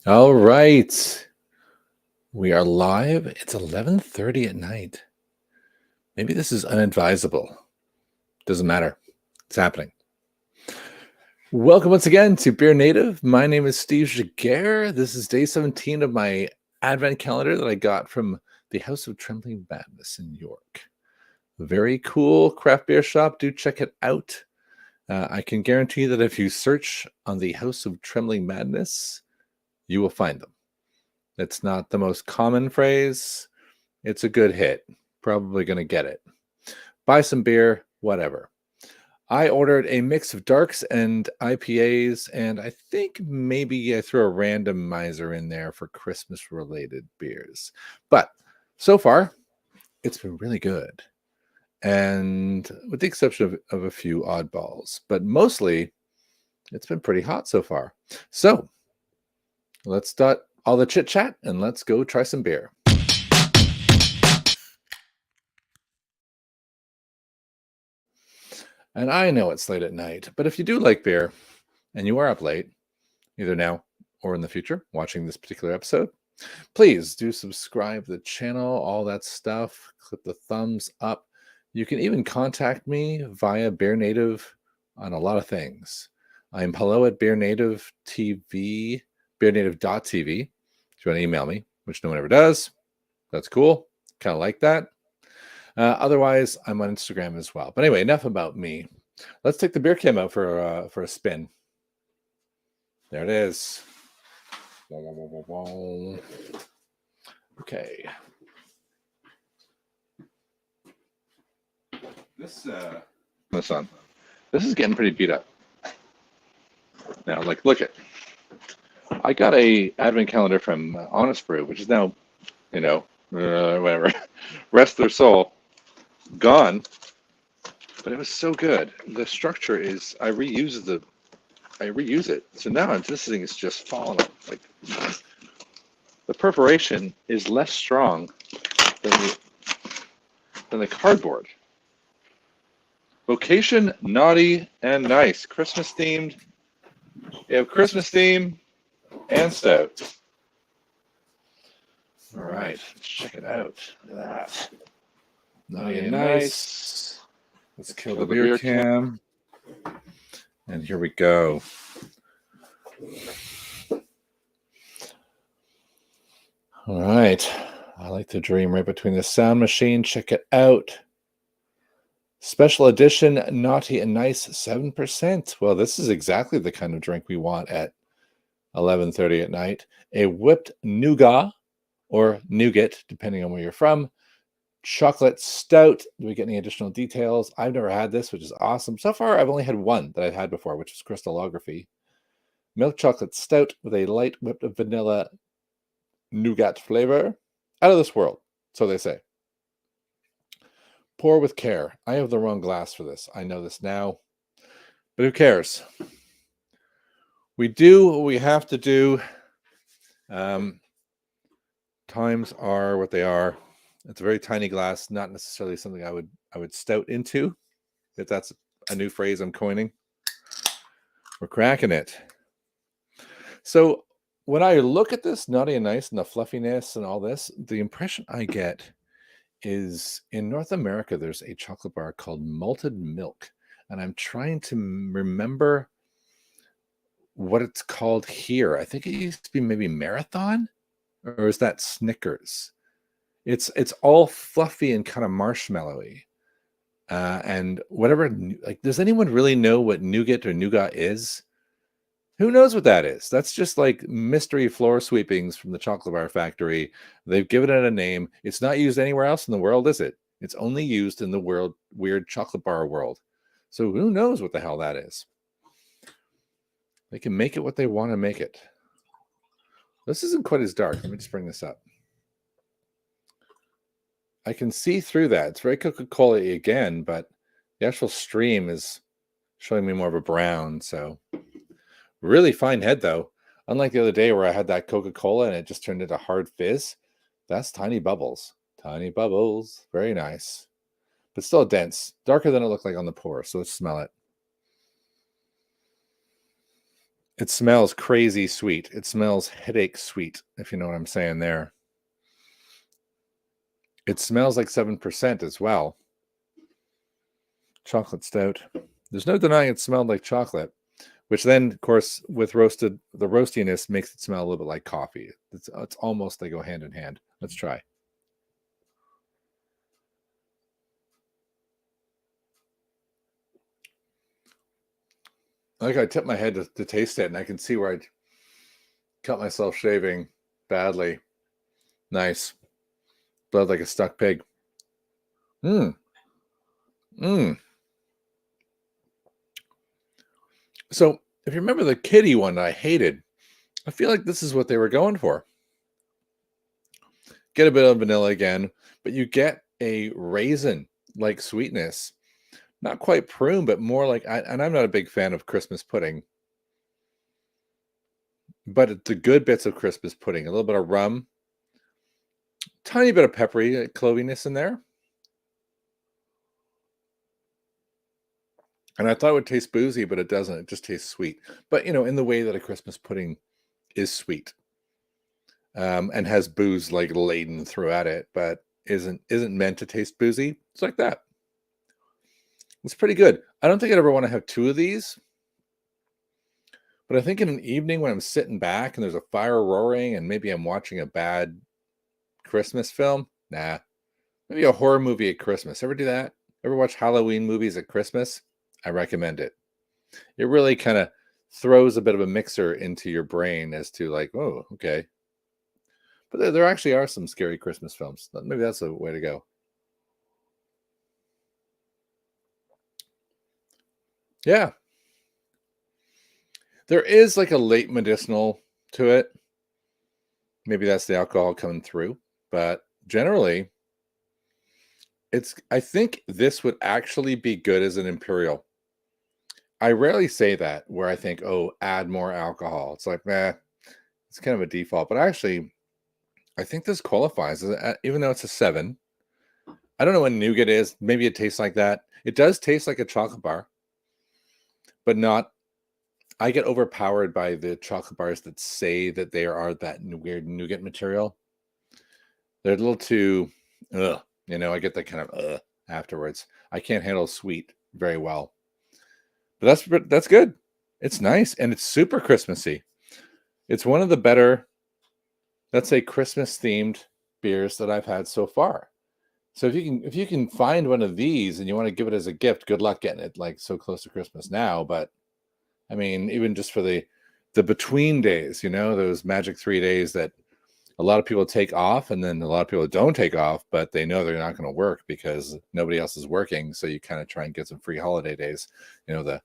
All right. We are live. It's 11:30 at night. Maybe this is unadvisable. Doesn't matter. It's happening. Welcome once again to Beer Native. My name is Steve Jaguar. This is day 17 of my advent calendar that I got from the House of Trembling Madness in York. Very cool craft beer shop. Do check it out. I can guarantee that if you search on the House of Trembling Madness, you will find them. It's not the most common phrase. It's a good hit. Probably going to get it. Buy some beer, whatever. I ordered a mix of darks and IPAs, and I think maybe I threw a randomizer in there for Christmas-related beers. But so far, it's been really good. And with the exception of a few oddballs, but mostly it's been pretty hot so far. So let's start all the chit chat and let's go try some beer. And I know it's late at night, but if you do like beer and you are up late, either now or in the future, watching this particular episode, please do subscribe to the channel, all that stuff. Click the thumbs up. You can even contact me via BeerNative on a lot of things. I'm hello at BeerNative TV, BeerNative.tv. If you want to email me, which no one ever does, that's cool. Kind of like that. Otherwise, I'm on Instagram as well. But anyway, enough about me. Let's take the beer cam out for a spin. There it is. Okay. This is getting pretty beat up. Now, look at. I got a advent calendar from Honest Brew, which is now, whatever, rest their soul, gone. But it was so good. The structure is I reuse it. So now this thing is just falling off. Like the perforation is less strong than the cardboard. Vocation naughty and nice. Christmas themed. You have Christmas theme and stout. All right, let's check it out. Look at that. Naughty and nice. Let's kill the beer cam. And here we go. All right. I like to dream right between the sound machine. Check it out. Special edition Naughty and Nice 7%. Well, this is exactly the kind of drink we want at 11:30 at night. A whipped nougat or nougat, depending on where you're from. Chocolate stout. Do we get any additional details? I've never had this, which is awesome. So far, I've only had one that I've had before, which is crystallography. Milk chocolate stout with a light whipped vanilla nougat flavor. Out of this world, so they say. Pour with care. I have the wrong glass for this. I know this now, but who cares? We do what we have to do. Times are what they are. It's a very tiny glass, not necessarily something I would stout into, if that's a new phrase I'm coining. We're cracking it. So when I look at this Naughty and Nice and the fluffiness and all this, the impression I get is in North America, there's a chocolate bar called Malted Milk. And I'm trying to remember what it's called here. I think it used to be maybe Marathon, or is that Snickers? It's all fluffy and kind of marshmallowy. And whatever, like, does anyone really know what nougat or nougat is? Who knows what that is? That's just like mystery floor sweepings from the chocolate bar factory. They've given it a name. It's not used anywhere else in the world, is it? It's only used in the weird chocolate bar world. So who knows what the hell that is? They can make it what they want to make it. This isn't quite as dark. Let me just bring this up. I can see through that. It's very Coca-Cola-y again, but the actual stream is showing me more of a brown. So really fine head, though. Unlike the other day where I had that Coca-Cola and it just turned into hard fizz. That's tiny bubbles. Tiny bubbles. Very nice. But still dense. Darker than it looked like on the pour. So let's smell it. It smells crazy sweet. It smells headache sweet, if you know what I'm saying there. It smells like 7% as well. Chocolate stout. There's no denying it smelled like chocolate, which then, of course, with the roastiness makes it smell a little bit like coffee. It's almost, they go hand in hand. Let's try. I tipped my head to taste it, and I can see where I'd cut myself shaving badly. Nice. Blood like a stuck pig. Mmm. Mmm. So, if you remember the kitty one I hated, I feel like this is what they were going for. Get a bit of vanilla again, but you get a raisin-like sweetness. Not quite prune, but more like, and I'm not a big fan of Christmas pudding, but the good bits of Christmas pudding, a little bit of rum, tiny bit of peppery cloviness in there. And I thought it would taste boozy, but it doesn't. It just tastes sweet. But, in the way that a Christmas pudding is sweet, and has booze like laden throughout it, but isn't meant to taste boozy. It's like that. It's pretty good. I don't think I'd ever want to have two of these, but I think in an evening when I'm sitting back and there's a fire roaring and maybe I'm watching a bad Christmas film, nah. Maybe a horror movie at Christmas. Ever do that? Ever watch Halloween movies at Christmas? I recommend it. It really kind of throws a bit of a mixer into your brain as to like, oh, okay. But there actually are some scary Christmas films. Maybe that's a way to go. Yeah. There is like a late medicinal to it. Maybe that's the alcohol coming through. But generally, I think this would actually be good as an imperial. I rarely say that where I think, oh, add more alcohol. It's like, it's kind of a default. But actually, I think this qualifies, even though it's a 7. I don't know what nougat is. Maybe it tastes like that. It does taste like a chocolate bar, but not. I get overpowered by the chocolate bars that say that they are that weird nougat material. They're a little too, I get that kind of afterwards. I can't handle sweet very well. But that's good. It's nice, and it's super Christmassy. It's one of the better, let's say, Christmas-themed beers that I've had so far. So if you can find one of these and you want to give it as a gift, good luck getting it like so close to Christmas now. But I mean, even just for the between days, those magic 3 days that a lot of people take off, and then a lot of people don't take off, but they know they're not going to work because nobody else is working. So you kind of try and get some free holiday days, the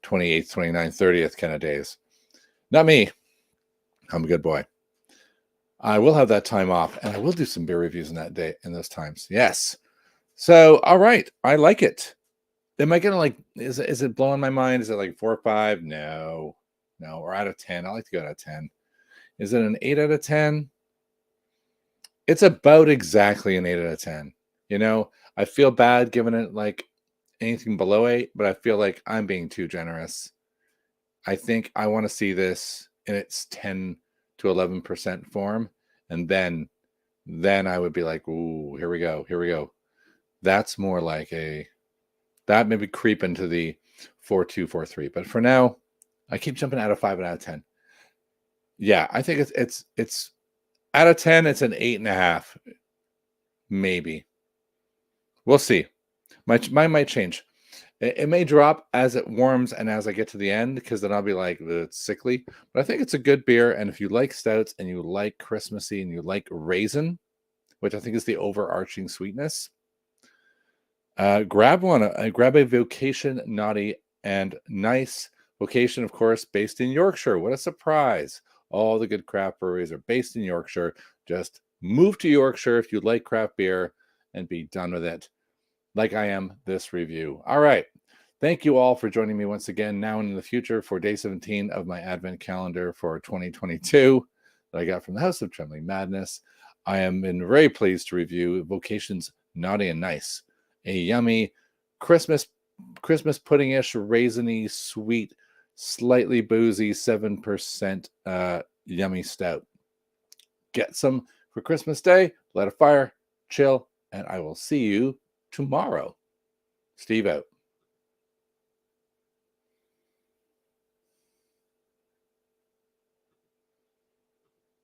28th, 29th, 30th kind of days. Not me. I'm a good boy. I will have that time off, and I will do some beer reviews in that day, in those times. Yes. So, all right. I like it. Am I gonna is it blowing my mind? Is it like 4 or 5? No. Or out of 10. I like to go out of 10. Is it an 8 out of 10? It's about exactly an 8 out of 10. I feel bad giving it like anything below 8, but I feel like I'm being too generous. I think I want to see this in its 10 to 11% form, and then I would be like, ooh, here we go. That's more like that maybe creep into the 4.2, 4.3. But for now, I keep jumping out of 5 and out of 10. Yeah, I think it's out of 10, it's an 8.5, maybe. We'll see. Mine might change. It may drop as it warms and as I get to the end, because then I'll be like, it's sickly. But I think it's a good beer. And if you like stouts and you like Christmassy and you like raisin, which I think is the overarching sweetness, grab one. Grab a Vocation Naughty and Nice. Vocation, of course, based in Yorkshire. What a surprise. All the good craft breweries are based in Yorkshire. Just move to Yorkshire if you like craft beer and be done with it, like I am this review. All right. Thank you all for joining me once again now and in the future for day 17 of my advent calendar for 2022 that I got from the House of Trembling Madness. I am been very pleased to review Vocation's Naughty and Nice, a yummy Christmas pudding-ish, raisiny, sweet slightly boozy 7% yummy stout. Get some for Christmas Day, light a fire, chill, and I will see you tomorrow. Steve out.